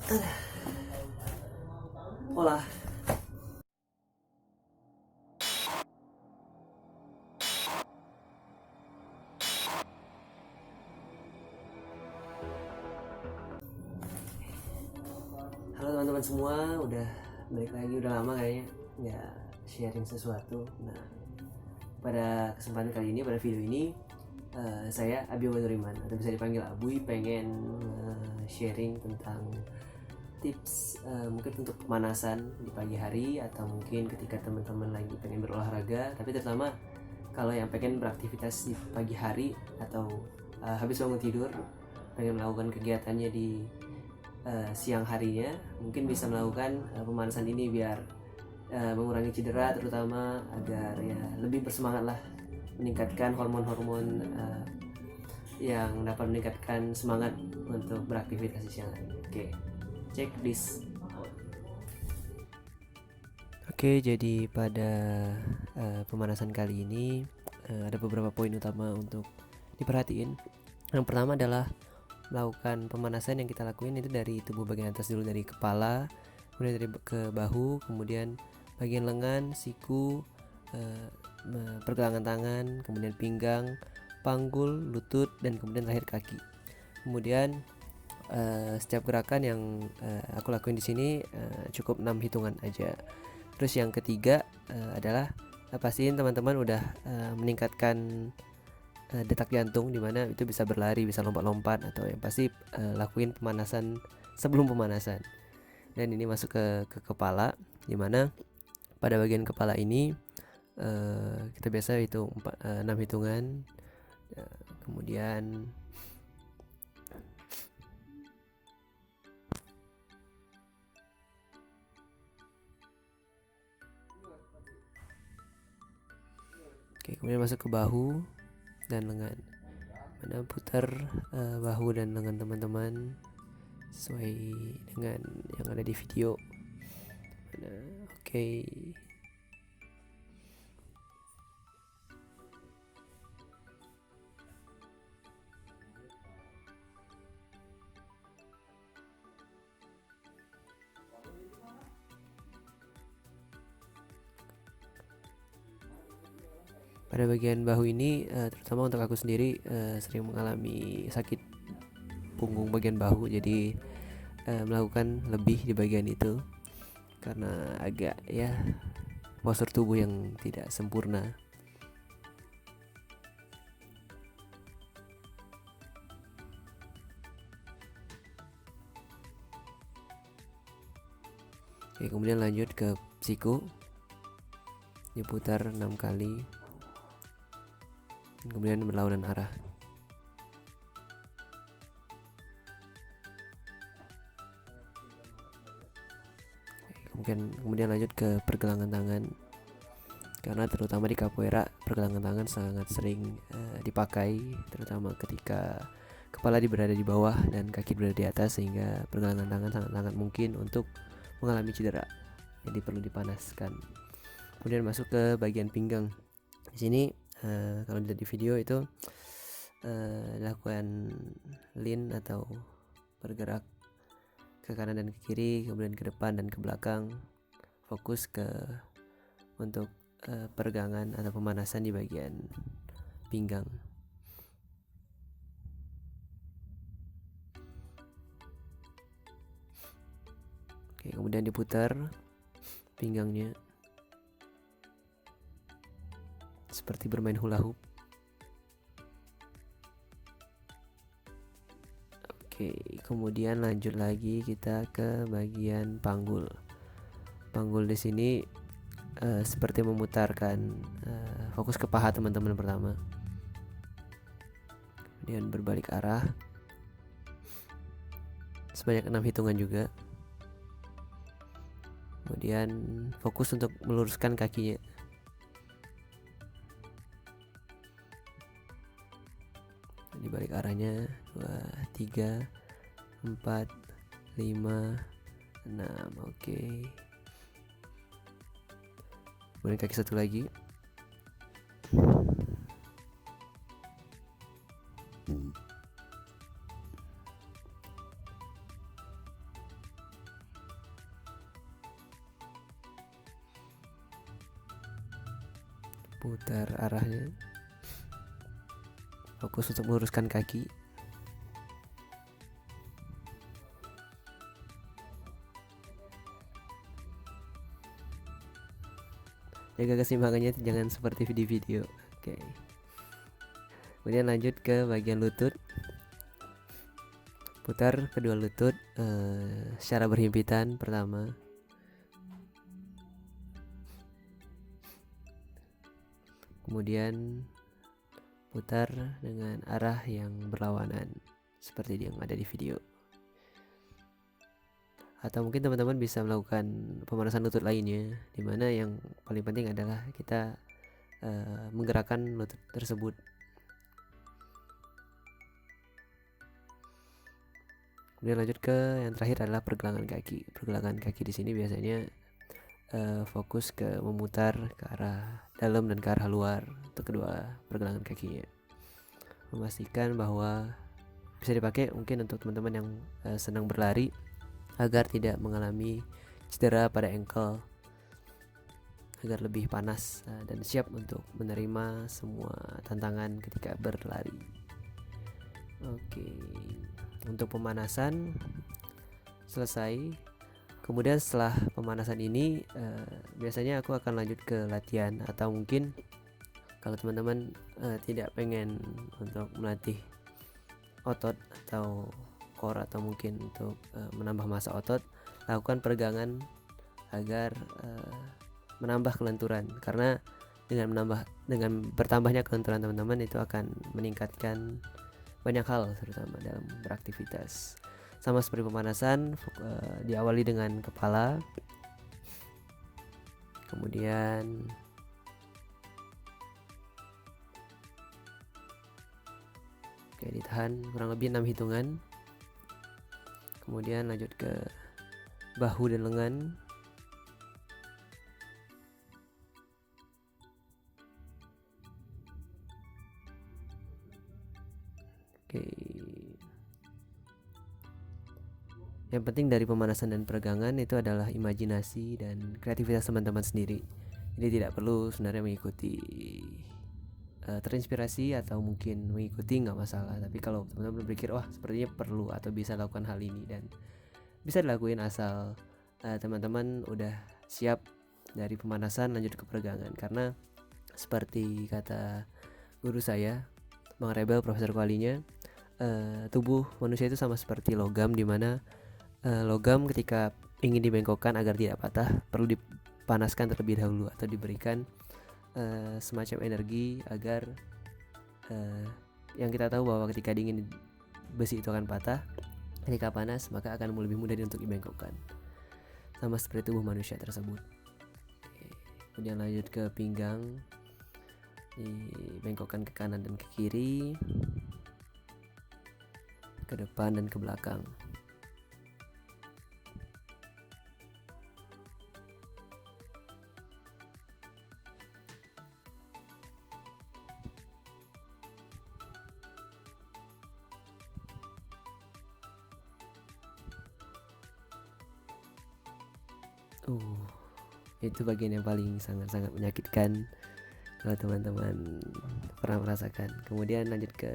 Hola. Halo teman-teman semua, udah balik lagi, udah lama kayaknya nggak sharing sesuatu. Nah, pada kesempatan kali ini, pada video ini, saya Abi Nuriman atau bisa dipanggil Abuy, pengen sharing tentang tips mungkin untuk pemanasan di pagi hari, atau mungkin ketika teman-teman lagi pengen berolahraga, tapi terutama kalau yang pengen beraktivitas di pagi hari atau habis bangun tidur pengen melakukan kegiatannya di siang harinya, mungkin bisa melakukan pemanasan ini biar mengurangi cedera, terutama agar ya lebih bersemangat lah, meningkatkan hormon-hormon yang dapat meningkatkan semangat untuk beraktivitas di siang hari. Oke, check this. Oke, jadi pada pemanasan kali ini ada beberapa poin utama untuk diperhatiin. Yang pertama adalah melakukan pemanasan yang kita lakuin itu dari tubuh bagian atas dulu, dari kepala, kemudian dari ke bahu, kemudian bagian lengan, siku, pergelangan tangan, kemudian pinggang, panggul, lutut, dan kemudian terakhir kaki. Kemudian setiap gerakan yang aku lakuin di sini cukup 6 hitungan aja. Terus yang ketiga adalah pastiin teman-teman udah meningkatkan detak jantung, dimana itu bisa berlari, bisa lompat-lompat, atau yang pasti lakuin pemanasan sebelum pemanasan. Dan ini masuk ke kepala, dimana pada bagian kepala ini kita biasa hitung 6 hitungan. Kemudian kemudian masuk ke bahu dan lengan. Mana putar bahu dan lengan teman-teman sesuai dengan yang ada di video. Oke. Pada bagian bahu ini terutama untuk aku sendiri sering mengalami sakit punggung bagian bahu, jadi melakukan lebih di bagian itu karena agak ya postur tubuh yang tidak sempurna. Oke, kemudian lanjut ke siku, diputar 6 kali, kemudian berlawanan arah. Kemudian lanjut ke pergelangan tangan, karena terutama di capoeira pergelangan tangan sangat sering dipakai, terutama ketika kepala berada di bawah dan kaki berada di atas, sehingga pergelangan tangan sangat mungkin untuk mengalami cedera, jadi perlu dipanaskan. Kemudian masuk ke bagian pinggang. Di sini kalau dilihat di video itu lakukan lean atau bergerak ke kanan dan ke kiri, kemudian ke depan dan ke belakang, fokus ke untuk peregangan atau pemanasan di bagian pinggang. Oke, kemudian diputar pinggangnya seperti bermain hula hoop. Oke, kemudian lanjut lagi kita ke bagian panggul. Panggul di sini seperti memutarkan fokus ke paha teman-teman pertama. Kemudian berbalik arah sebanyak 6 hitungan juga. Kemudian fokus untuk meluruskan kakinya. Dibalik arahnya 2, 3, 4, 5, 6. Oke. Kemudian kaki satu lagi. putar arahnya, fokus untuk meluruskan kaki. Jaga keseimbangannya, jangan seperti video-video. Oke. Kemudian lanjut ke bagian lutut. Putar kedua lutut secara berhimpitan pertama. Kemudian putar dengan arah yang berlawanan seperti yang ada di video. Atau mungkin teman-teman bisa melakukan pemanasan lutut lainnya, dimana yang paling penting adalah kita menggerakkan lutut tersebut. Kemudian lanjut ke yang terakhir adalah pergelangan kaki. Pergelangan kaki di sini biasanya fokus ke memutar ke arah dalam dan ke arah luar untuk kedua pergelangan kakinya. Memastikan bahwa bisa dipakai mungkin untuk teman-teman yang sedang berlari agar tidak mengalami cedera pada ankle, agar lebih panas dan siap untuk menerima semua tantangan ketika berlari. Oke, untuk pemanasan selesai. Kemudian setelah pemanasan ini biasanya aku akan lanjut ke latihan, atau mungkin kalau teman-teman tidak pengen untuk melatih otot atau core, atau mungkin untuk menambah massa otot, lakukan peregangan agar menambah kelenturan, karena dengan bertambahnya kelenturan teman-teman itu akan meningkatkan banyak hal, terutama dalam beraktivitas. Sama seperti pemanasan, diawali dengan kepala, kemudian ditahan kurang lebih 6 hitungan. Kemudian lanjut ke bahu dan lengan. Oke. Yang penting dari pemanasan dan peregangan itu adalah imajinasi dan kreativitas teman-teman sendiri. Jadi tidak perlu sebenarnya mengikuti terinspirasi atau mungkin mengikuti, nggak masalah. Tapi kalau teman-teman berpikir wah sepertinya perlu atau bisa lakukan hal ini, dan bisa dilakuin asal teman-teman udah siap dari pemanasan lanjut ke peregangan. Karena seperti kata guru saya, Bang Rebel, Profesor Kualinya, tubuh manusia itu sama seperti logam, dimana logam ketika ingin dibengkokkan agar tidak patah perlu dipanaskan terlebih dahulu atau diberikan semacam energi agar yang kita tahu bahwa ketika dingin besi itu akan patah, ketika panas maka akan lebih mudah untuk dibengkokkan. Sama seperti tubuh manusia tersebut. Kemudian lanjut ke pinggang, dibengkokkan ke kanan dan ke kiri, ke depan dan ke belakang. Itu bagian yang paling sangat-sangat menyakitkan kalau teman-teman pernah merasakan. Kemudian lanjut ke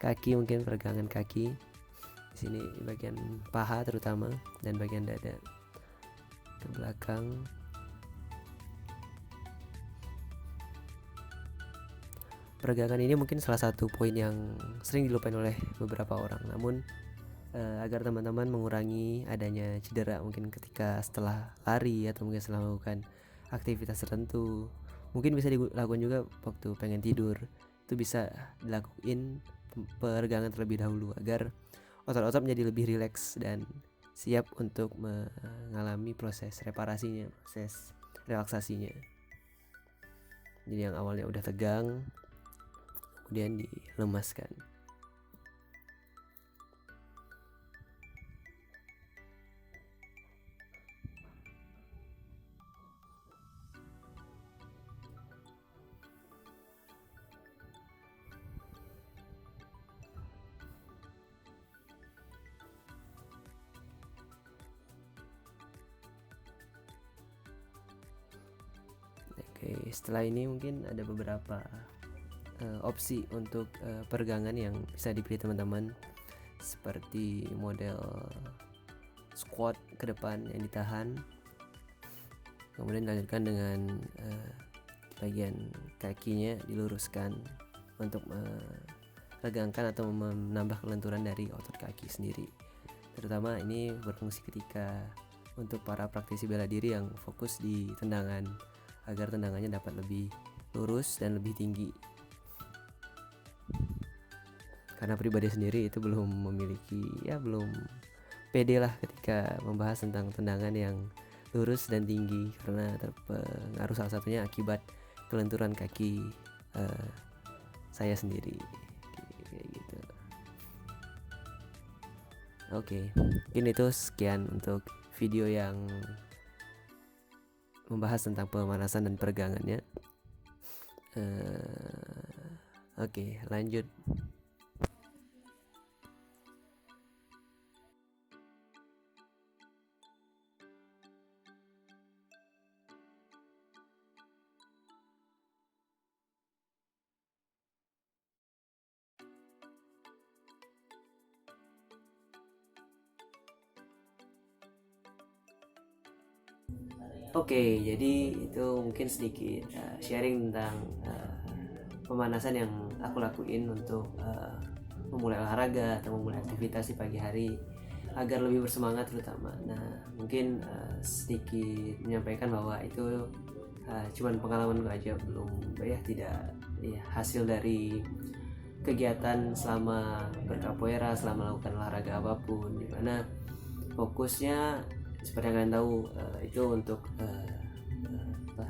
kaki, mungkin peregangan kaki. Di sini bagian paha terutama dan bagian dada ke belakang. Peregangan ini mungkin salah satu poin yang sering dilupain oleh beberapa orang. Namun agar teman-teman mengurangi adanya cedera mungkin ketika setelah lari atau mungkin setelah melakukan aktivitas tertentu, mungkin bisa dilakukan juga waktu pengen tidur. Itu bisa dilakuin peregangan terlebih dahulu agar otot-otot menjadi lebih rileks dan siap untuk mengalami proses reparasinya, proses relaksasinya. Jadi yang awalnya udah tegang kemudian dilemaskan. Oke, setelah ini mungkin ada beberapa opsi untuk peregangan yang bisa dipilih teman-teman, seperti model squat ke depan yang ditahan, kemudian dilanjutkan dengan bagian kakinya diluruskan untuk meregangkan atau menambah kelenturan dari otot kaki sendiri. Terutama ini berfungsi ketika untuk para praktisi bela diri yang fokus di tendangan, agar tendangannya dapat lebih lurus dan lebih tinggi. Karena pribadi sendiri itu belum pede lah ketika membahas tentang tendangan yang lurus dan tinggi, karena terpengaruh salah satunya akibat kelenturan kaki saya sendiri kayak gitu. Oke, mungkin itu sekian untuk video yang membahas tentang pemanasan dan peregangannya. Oke, lanjut. Oke, jadi itu mungkin sedikit sharing tentang pemanasan yang aku lakuin untuk memulai olahraga atau memulai aktivitas di pagi hari agar lebih bersemangat terutama. Nah, mungkin sedikit menyampaikan bahwa itu cuman pengalaman gue aja, belum tidak hasil dari kegiatan selama berkapoeira, selama melakukan olahraga apapun, dimana fokusnya seperti yang kalian tahu itu untuk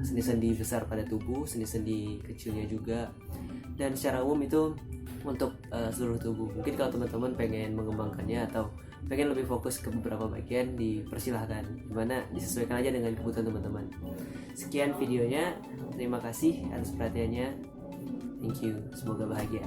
sendi-sendi besar pada tubuh, sendi-sendi kecilnya juga, dan secara umum itu untuk seluruh tubuh. Mungkin kalau teman-teman pengen mengembangkannya atau pengen lebih fokus ke beberapa bagian, dipersilahkan, dimana disesuaikan aja dengan kebutuhan teman-teman. Sekian videonya, terima kasih atas perhatiannya, thank you, semoga bahagia.